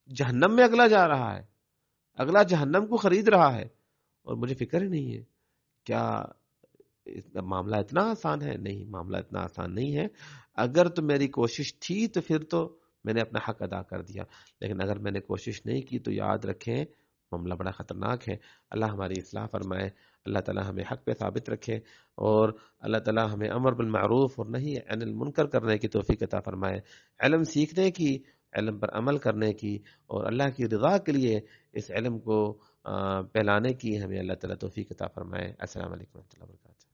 جہنم میں اگلا جا رہا ہے، اگلا جہنم کو خرید رہا ہے، اور مجھے فکر ہی نہیں ہے. کیا معاملہ اتنا آسان ہے؟ نہیں، معاملہ اتنا آسان نہیں ہے. اگر تو میری کوشش تھی تو پھر تو میں نے اپنا حق ادا کر دیا، لیکن اگر میں نے کوشش نہیں کی تو یاد رکھیں معاملہ بڑا خطرناک ہے. اللہ ہماری اصلاح فرمائے، اللہ تعالی ہمیں حق پہ ثابت رکھے، اور اللہ تعالی ہمیں امر بالمعروف اور نہی عن المنکر کرنے کی توفیق عطا فرمائے، علم سیکھنے کی، علم پر عمل کرنے کی، اور اللہ کی رضا کے لیے اس علم کو پھیلانے کی ہمیں اللہ تعالی توفیق عطا فرمائے. السلام علیکم و رحمۃ اللہ وبرکاتہ.